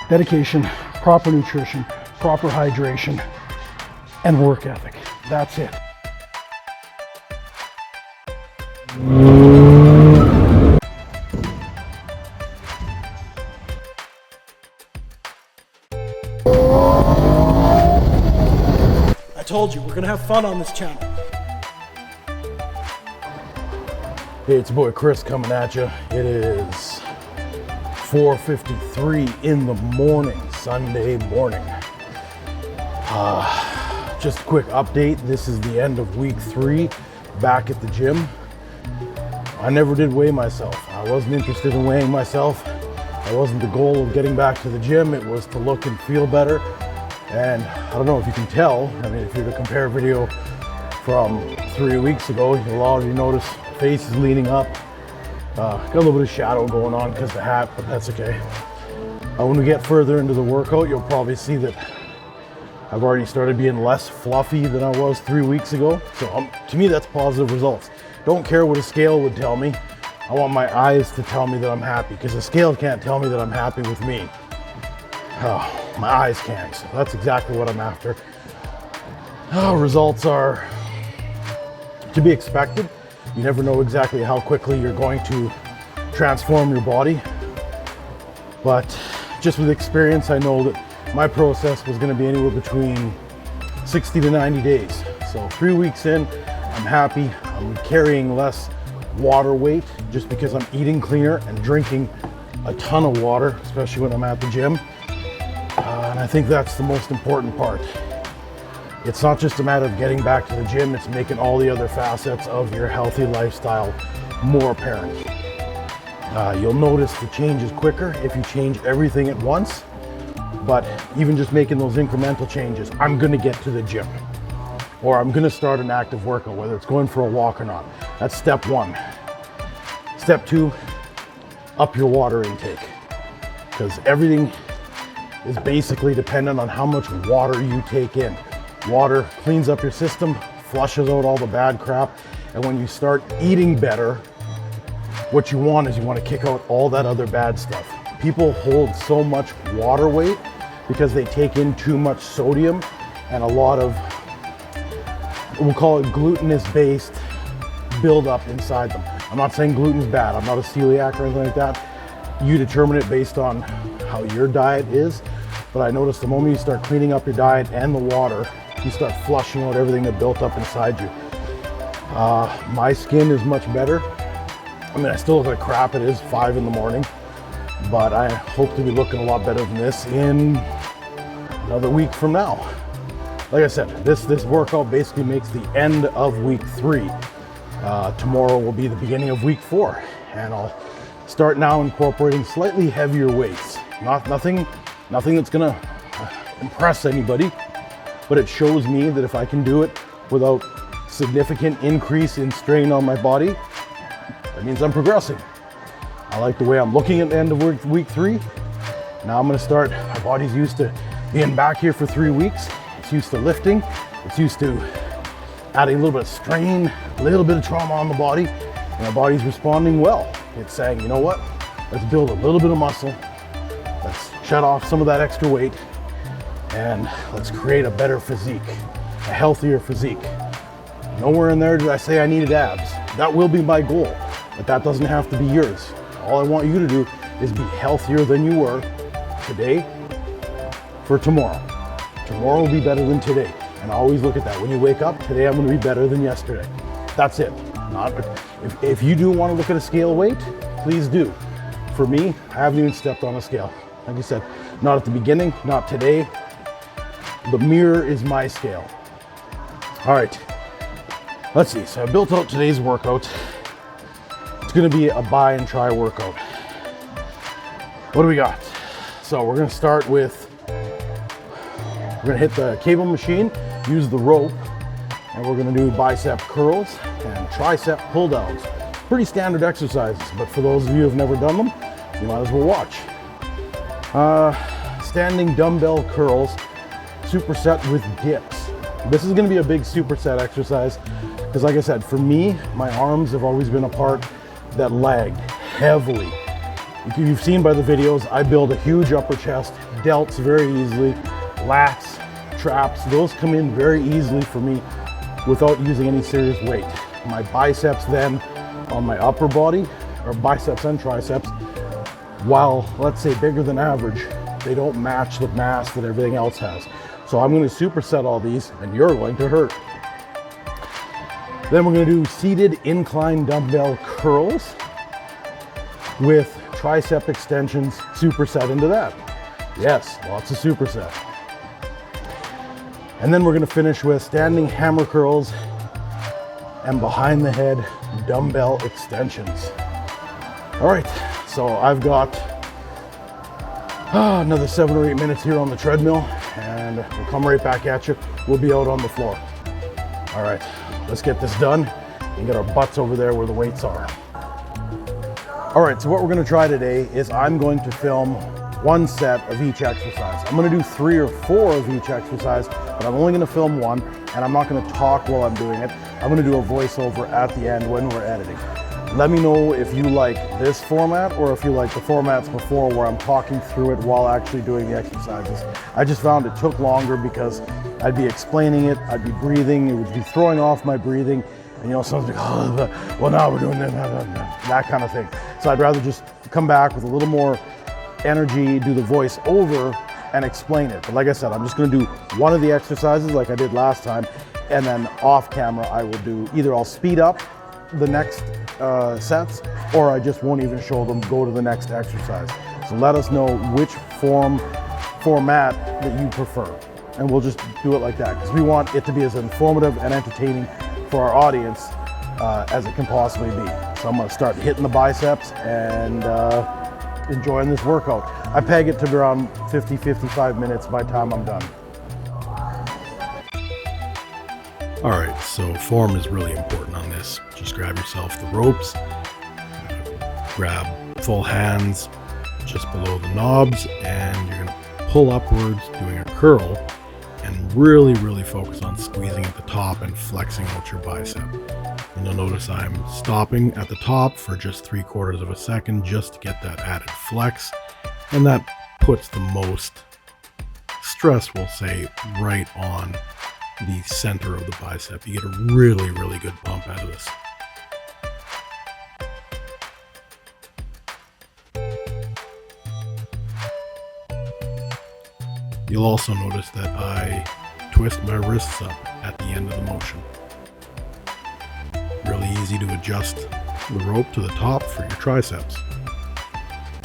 dedication, proper nutrition, proper hydration, and work ethic. That's it. I told you, we're gonna have fun on this channel. Hey, it's your boy Chris coming at you. It is 4:53 in the morning, Sunday morning. Just a quick update. This is the end of week 3 back at the gym. I never did weigh myself. I wasn't interested in weighing myself. That wasn't the goal of getting back to the gym. It was to look and feel better. And I don't know if you can tell. I mean, if you were to compare a video from 3 weeks ago, you'll already notice face is leaning up. Got a little bit of shadow going on because of the hat, but that's okay. When we get further into the workout, you'll probably see that I've already started being less fluffy than I was 3 weeks ago. So to me, that's positive results. Don't care what a scale would tell me. I want my eyes to tell me that I'm happy, because a scale can't tell me that I'm happy with me. Oh, my eyes can, so that's exactly what I'm after. Results are to be expected. You never know exactly how quickly you're going to transform your body. But just with experience, I know that my process was going to be anywhere between 60 to 90 days. So 3 weeks in, I'm happy. I'm carrying less water weight just because I'm eating cleaner and drinking a ton of water, especially when I'm at the gym. And I think that's the most important part. It's not just a matter of getting back to the gym, it's making all the other facets of your healthy lifestyle more apparent. You'll notice the change is quicker if you change everything at once, but even just making those incremental changes, I'm gonna get to the gym, or I'm gonna start an active workout, whether it's going for a walk or not. That's step 1. Step 2, up your water intake, because everything is basically dependent on how much water you take in. Water cleans up your system, flushes out all the bad crap, and when you start eating better, what you want is you want to kick out all that other bad stuff. People hold so much water weight because they take in too much sodium and a lot of, we'll call it glutinous-based buildup inside them. I'm not saying gluten's bad. I'm not a celiac or anything like that. You determine it based on how your diet is. But I noticed the moment you start cleaning up your diet and the water, you start flushing out everything that built up inside you. My skin is much better. I mean, I still look like crap. It is 5 in the morning, but I hope to be looking a lot better than this in another week from now. Like I said, this workout basically makes the end of week 3. Tomorrow will be the beginning of week 4, and I'll start now incorporating slightly heavier weights. Nothing that's gonna impress anybody, but it shows me that if I can do it without significant increase in strain on my body, that means I'm progressing. I like the way I'm looking at the end of week 3. Now I'm gonna start, my body's used to being back here for 3 weeks. It's used to lifting. It's used to adding a little bit of strain, a little bit of trauma on the body, and my body's responding well. It's saying, you know what? Let's build a little bit of muscle. Let's shed off some of that extra weight, and let's create a better physique, a healthier physique. Nowhere in there did I say I needed abs. That will be my goal, but that doesn't have to be yours. All I want you to do is be healthier than you were today for tomorrow. Tomorrow will be better than today. And I always look at that. When you wake up, today I'm gonna be better than yesterday. That's it. If you do want to look at a scale weight, please do. For me, I haven't even stepped on a scale. Like I said, not at the beginning, not today. The mirror is my scale. All right, let's see. So I built out today's workout. It's gonna be a buy and try workout. What do we got? So we're gonna start with, we're gonna hit the cable machine, use the rope, and we're gonna do bicep curls and tricep pull downs. Pretty standard exercises, but for those of you who have never done them, you might as well watch. Standing dumbbell curls, superset with dips. This is gonna be a big superset exercise because, like I said, for me, my arms have always been a part that lagged heavily You've seen by the videos, I build a huge upper chest, delts very easily, lats, traps, those come in very easily for me without using any serious weight. My biceps then on my upper body, or biceps and triceps, while let's say bigger than average, they don't match the mass that everything else has. So I'm going to superset all these and you're going to hurt. Then we're going to do seated incline dumbbell curls with tricep extensions, superset into that. Yes, lots of superset. And then we're going to finish with standing hammer curls and behind the head dumbbell extensions. All right, so I've got another 7 or 8 minutes here on the treadmill and we'll come right back at you. We'll be out on the floor. All right, let's get this done and get our butts over there where the weights are. All right, so what we're gonna try today is I'm going to film 1 set of each exercise. I'm gonna do 3 or 4 of each exercise, but I'm only gonna film 1 and I'm not gonna talk while I'm doing it. I'm gonna do a voiceover at the end when we're editing. Let me know if you like this format or if you like the formats before where I'm talking through it while actually doing the exercises. I just found it took longer because I'd be explaining it, I'd be breathing, it would be throwing off my breathing, and you know, someone's like, oh, well now we're doing that kind of thing. So I'd rather just come back with a little more energy, do the voice over and explain it. But like I said, I'm just gonna do one of the exercises like I did last time, and then off camera I will do, either I'll speed up the next sets, or I just won't even show them, go to the next exercise. So let us know which format that you prefer, and we'll just do it like that because we want it to be as informative and entertaining for our audience as it can possibly be. So I'm going to start hitting the biceps and enjoying this workout. I peg it to around 50-55 minutes by the time I'm done. All right, so form is really important on this. Just grab yourself the ropes, grab full hands just below the knobs, and you're gonna pull upwards doing a curl and really focus on squeezing at the top and flexing out your bicep. And you'll notice I'm stopping at the top for just 3/4 of a second just to get that added flex, and that puts the most stress, we'll say, right on the center of the bicep. You get a really good pump out of this. You'll also notice that I twist my wrists up at the end of the motion. Really easy to adjust the rope to the top for your triceps.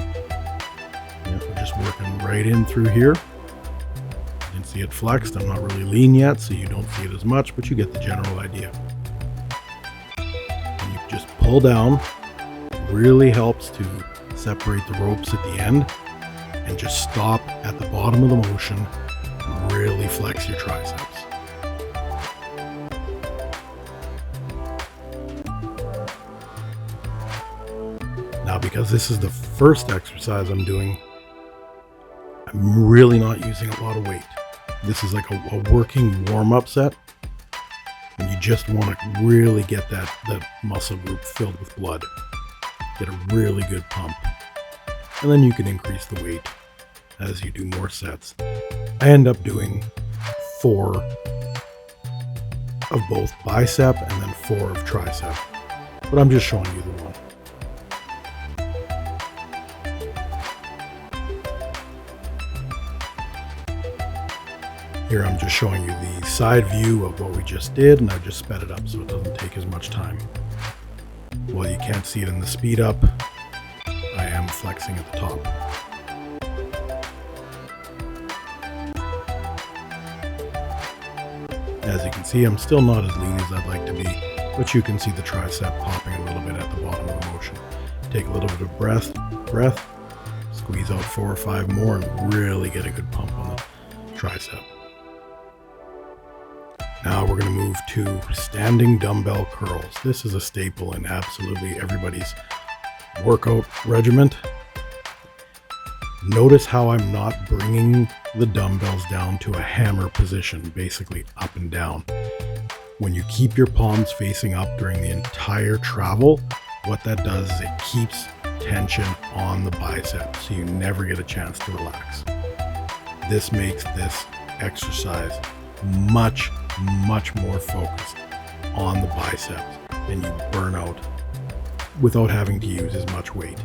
Yep, we're just working right in through here. You can see it flexed. I'm not really lean yet, so you don't see it as much, but you get the general idea. And you just pull down. Really helps to separate the ropes at the end and just stop at the bottom of the motion and really flex your triceps. Now, because this is the first exercise I'm doing, I'm really not using a lot of weight. This is like a working warm-up set, and you just want to really get that muscle group filled with blood. Get a really good pump. And then you can increase the weight as you do more sets. I end up doing 4 of both bicep and then 4 of tricep, but I'm just showing you the one. Here I'm just showing you the side view of what we just did, and I've just sped it up so it doesn't take as much time. While you can't see it in the speed up, I am flexing at the top. As you can see, I'm still not as lean as I'd like to be, but you can see the tricep popping a little bit at the bottom of the motion. Take a little bit of breath, squeeze out 4 or 5 more, and really get a good pump on the tricep. Now we're going to move to standing dumbbell curls. This is a staple in absolutely everybody's workout regiment. Notice how I'm not bringing the dumbbells down to a hammer position, basically up and down. When you keep your palms facing up during the entire travel, what that does is it keeps tension on the biceps, so you never get a chance to relax. This makes this exercise much more focused on the biceps, and you burn out without having to use as much weight.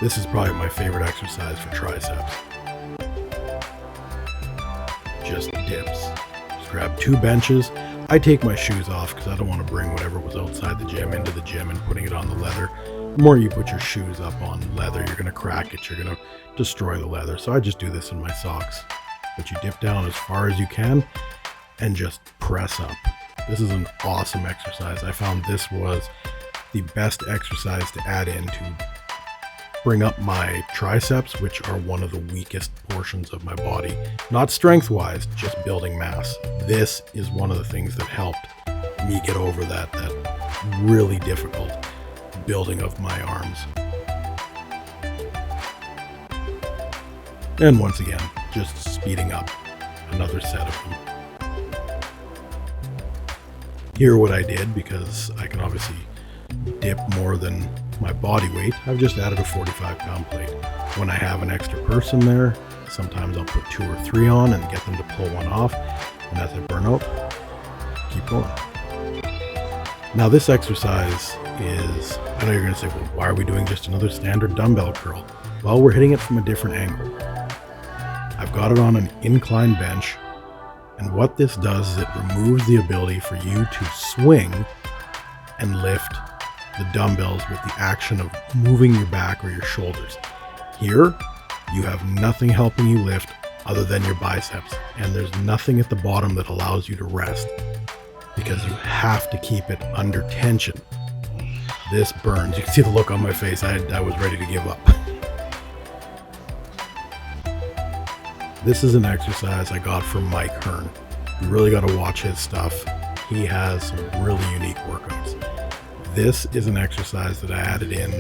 This is probably my favorite exercise for triceps. Just dips. Just grab 2 benches. I take my shoes off because I don't want to bring whatever was outside the gym into the gym and putting it on the leather. The more you put your shoes up on leather, you're going to crack it. You're going to destroy the leather. So I just do this in my socks. But you dip down as far as you can and just press up. This is an awesome exercise. I found this was the best exercise to add in to bring up my triceps, which are one of the weakest portions of my body. Not strength-wise, just building mass. This is one of the things that helped me get over that really difficult building of my arms. And once again, just speeding up another set of them. Here what I did, because I can obviously dip more than my body weight, I've just added a 45-pound plate. When I have an extra person there, sometimes I'll put 2 or 3 on and get them to pull one off, and as I burn out, keep going. Now this exercise is, I know you're going to say, well, why are we doing just another standard dumbbell curl? Well, we're hitting it from a different angle. I've got it on an incline bench, and what this does is it removes the ability for you to swing and lift the dumbbells with the action of moving your back or your shoulders. Here, you have nothing helping you lift other than your biceps, and there's nothing at the bottom that allows you to rest because you have to keep it under tension. This burns. You can see the look on my face. I was ready to give up. This is an exercise I got from Mike Hearn. You really got to watch his stuff. He has some really unique workouts. This is an exercise that I added in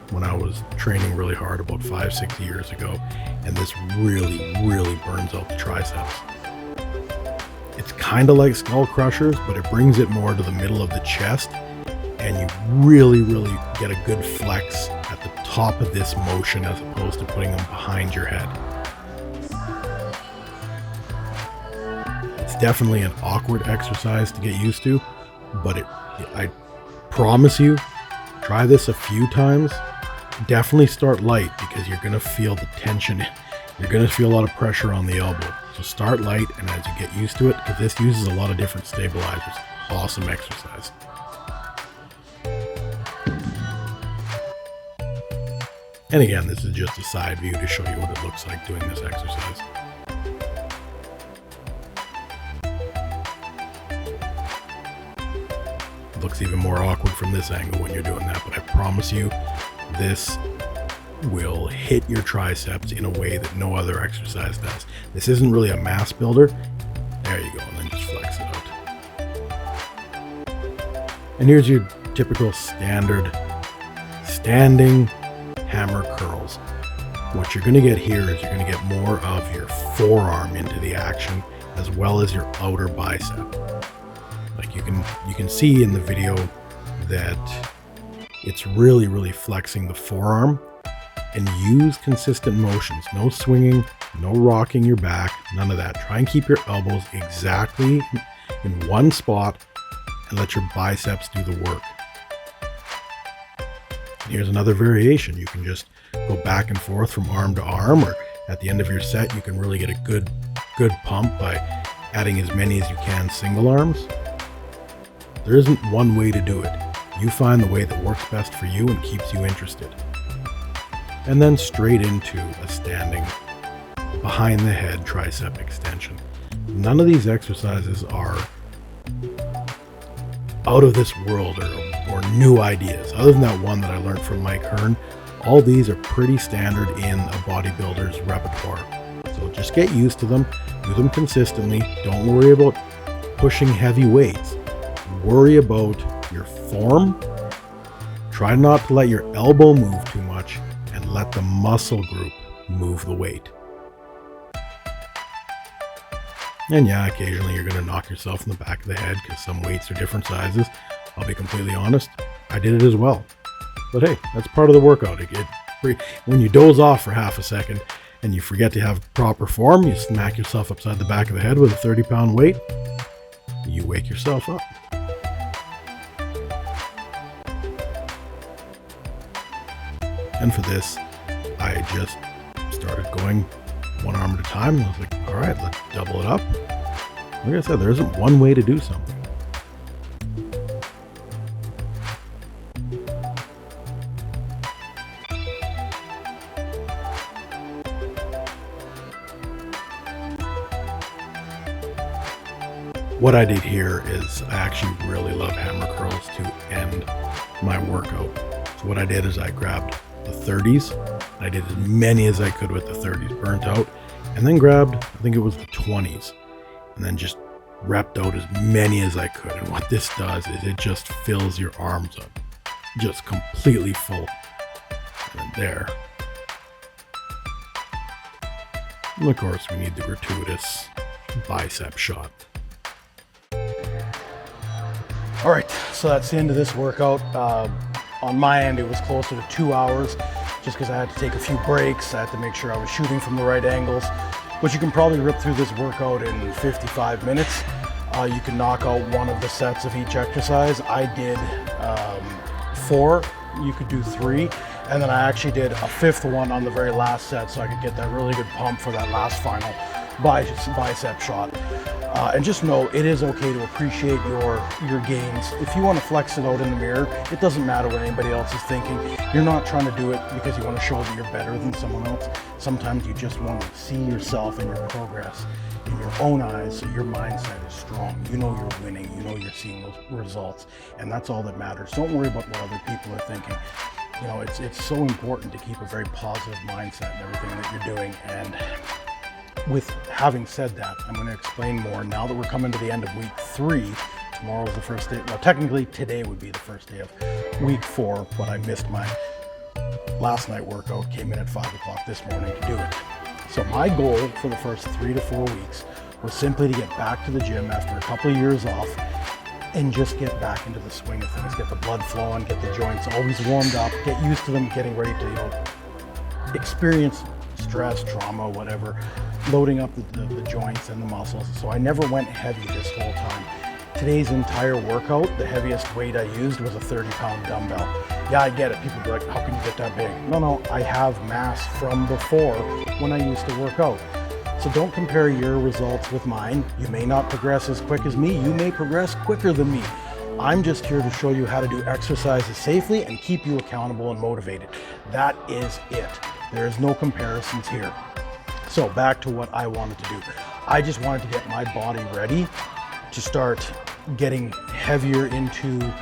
when I was training really hard about 5-6 years ago, and this really burns out the triceps. It's kind of like skull crushers, but it brings it more to the middle of the chest, and you really get a good flex at the top of this motion as opposed to putting them behind your head. It's definitely an awkward exercise to get used to, but I promise you, try this a few times. Definitely start light because you're going to feel the tension. You're going to feel a lot of pressure on the elbow. So start light, and as you get used to it, because this uses a lot of different stabilizers. Awesome exercise. And again, this is just a side view to show you what it looks like doing this exercise. Looks even more awkward from this angle when you're doing that, but I promise you this will hit your triceps in a way that no other exercise does. This isn't really a mass builder. There you go, and then just flex it out. And here's your typical standard standing hammer curls. What you're going to get here is you're going to get more of your forearm into the action as well as your outer bicep. Like you can see in the video that it's really flexing the forearm, and use consistent motions. No swinging, no rocking your back, none of that. Try and keep your elbows exactly in one spot and let your biceps do the work. And here's another variation. You can just go back and forth from arm to arm, or at the end of your set, you can really get a good pump by adding as many as you can single arms. There isn't one way to do it. You find the way that works best for you and keeps you interested. And then straight into a standing behind the head tricep extension. None of these exercises are out of this world or new ideas. Other than that one that I learned from Mike Hearn, all these are pretty standard in a bodybuilder's repertoire. So just get used to them, do them consistently. Don't worry about pushing heavy weights. Worry about your form. Try not to let your elbow move too much, and let the muscle group move the weight. And yeah, occasionally you're going to knock yourself in the back of the head because some weights are different sizes. I'll be completely honest, I did it as well. But hey, that's part of the workout. When you doze off for half a second and you forget to have proper form, you smack yourself upside the back of the head with a 30-pound weight, you wake yourself up. And for this, I just started going one arm at a time. I was like, all right, let's double it up. Like I said, there isn't one way to do something. What I did here is I actually really love hammer curls to end my workout. So what I did is I grabbed the 30s. I did as many as I could with the 30s, burnt out, and then grabbed, I think it was the 20s, and then just repped out as many as I could. And what this does is it just fills your arms up, just completely full. And there. And of course, we need the gratuitous bicep shot. All right, so that's the end of this workout. On my end, it was closer to 2 hours just because I had to take a few breaks. I had to make sure I was shooting from the right angles, but you can probably rip through this workout in 55 minutes. You can knock out one of the sets of each exercise. I did 4, you could do 3, and then I actually did a 5th one on the very last set so I could get that really good pump for that last final bicep shot. And just know it is okay to appreciate your gains. If you want to flex it out in the mirror, it doesn't matter what anybody else is thinking. You're not trying to do it because you want to show that you're better than someone else. Sometimes you just want to see yourself and your progress in your own eyes, so your mindset is strong. You know you're winning, you know you're seeing those results, and that's all that matters. Don't worry about what other people are thinking. You know, it's so important to keep a very positive mindset in everything that you're doing. And with having said that, I'm going to explain more now that we're coming to the end of week 3. Tomorrow's the first day. Well, technically today would be the first day of week 4, but I missed my last night workout, came in at 5 o'clock this morning to do it. So my goal for the first 3 to 4 weeks was simply to get back to the gym after a couple of years off and just get back into the swing of things, get the blood flowing, get the joints always warmed up, get used to them, getting ready to, experience stress, trauma, whatever, loading up the joints and the muscles. So I never went heavy this whole time. Today's entire workout, the heaviest weight I used was a 30-pound dumbbell. Yeah, I get it. People be like, how can you get that big? No, I have mass from before when I used to work out. So don't compare your results with mine. You may not progress as quick as me. You may progress quicker than me. I'm just here to show you how to do exercises safely and keep you accountable and motivated. That is it. There is no comparisons here. So back to what I wanted to do. I just wanted to get my body ready to start getting heavier into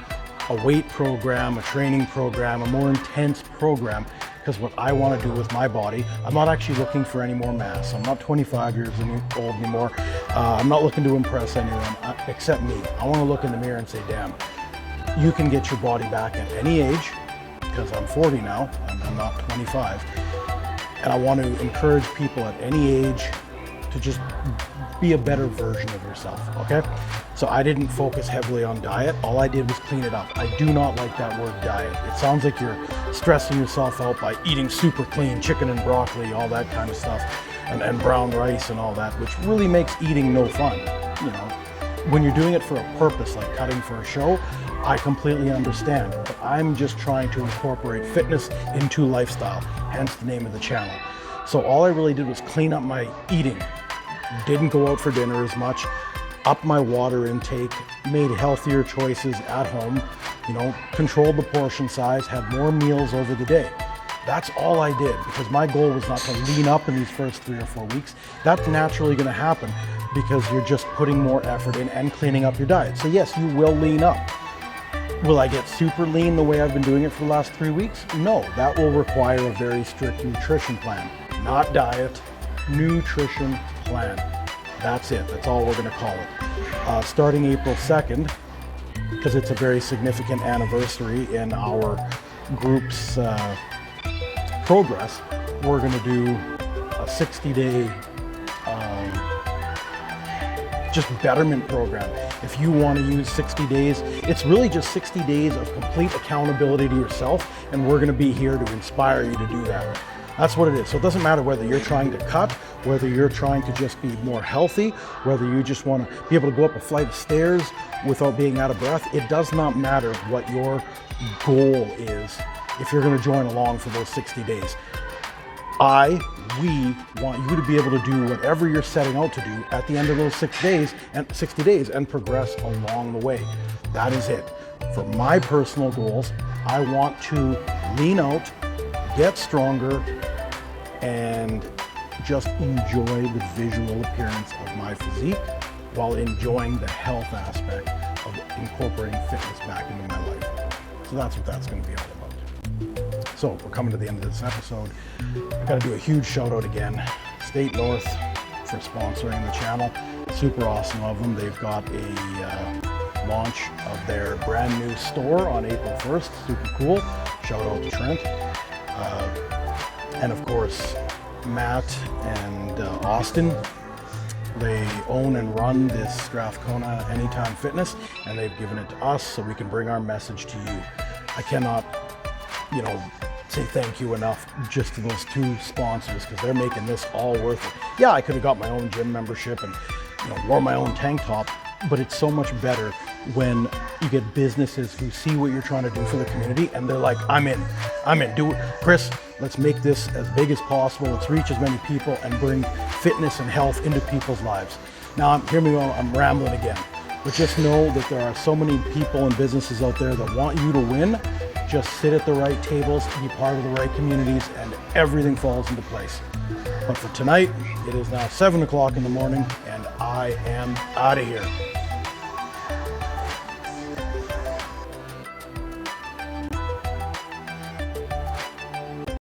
a weight program, a training program, a more intense program. Because what I want to do with my body, I'm not actually looking for any more mass. I'm not 25 years old anymore. I'm not looking to impress anyone except me. I want to look in the mirror and say, damn, you can get your body back at any age, because I'm 40 now, I'm not 25. And I want to encourage people at any age to just be a better version of yourself, okay? So I didn't focus heavily on diet. All I did was clean it up. I do not like that word diet. It sounds like you're stressing yourself out by eating super clean chicken and broccoli, all that kind of stuff, and brown rice and all that, which really makes eating no fun. You know, when you're doing it for a purpose, like cutting for a show, I completely understand, but I'm just trying to incorporate fitness into lifestyle, hence the name of the channel. So all I really did was clean up my eating. Didn't go out for dinner as much, upped my water intake, made healthier choices at home, you know, controlled the portion size, had more meals over the day. That's all I did, because my goal was not to lean up in these first 3 or 4 weeks. That's naturally going to happen because you're just putting more effort in and cleaning up your diet. So yes, you will lean up. Will I get super lean the way I've been doing it for the last 3 weeks? No, that will require a very strict nutrition plan, not diet, nutrition plan. That's it. That's all we're going to call it. Starting April 2nd, because it's a very significant anniversary in our group's progress, we're going to do a 60-day just betterment program. If you want to use 60 days, it's really just 60 days of complete accountability to yourself, and we're going to be here to inspire you to do that. That's what it is. So it doesn't matter whether you're trying to cut, whether you're trying to just be more healthy, whether you just want to be able to go up a flight of stairs without being out of breath. It does not matter what your goal is if you're going to join along for those 60 days. We want you to be able to do whatever you're setting out to do at the end of those 60 days and progress along the way. That is it. For my personal goals, I want to lean out, get stronger, and just enjoy the visual appearance of my physique while enjoying the health aspect of incorporating fitness back into my life. So that's what that's going to be all about. So we're coming to the end of this episode. I got to do a huge shout out again, State North, for sponsoring the channel. Super awesome of them. They've got a launch of their brand new store on April 1st. Super cool. Shout out to Trent. And of course, Matt and Austin. They own and run this Strathcona Anytime Fitness, and they've given it to us so we can bring our message to you. I cannot, say thank you enough just to those two sponsors, because they're making this all worth it. Yeah, I could have got my own gym membership and wore my own tank top, but it's so much better when you get businesses who see what you're trying to do for the community and they're like, I'm in, do it. Chris, let's make this as big as possible. Let's reach as many people and bring fitness and health into people's lives. Now, hear me out, I'm rambling again, but just know that there are so many people and businesses out there that want you to win. Just sit at the right tables, be part of the right communities, and everything falls into place. But for tonight, it is now 7 o'clock in the morning, and I am out of here.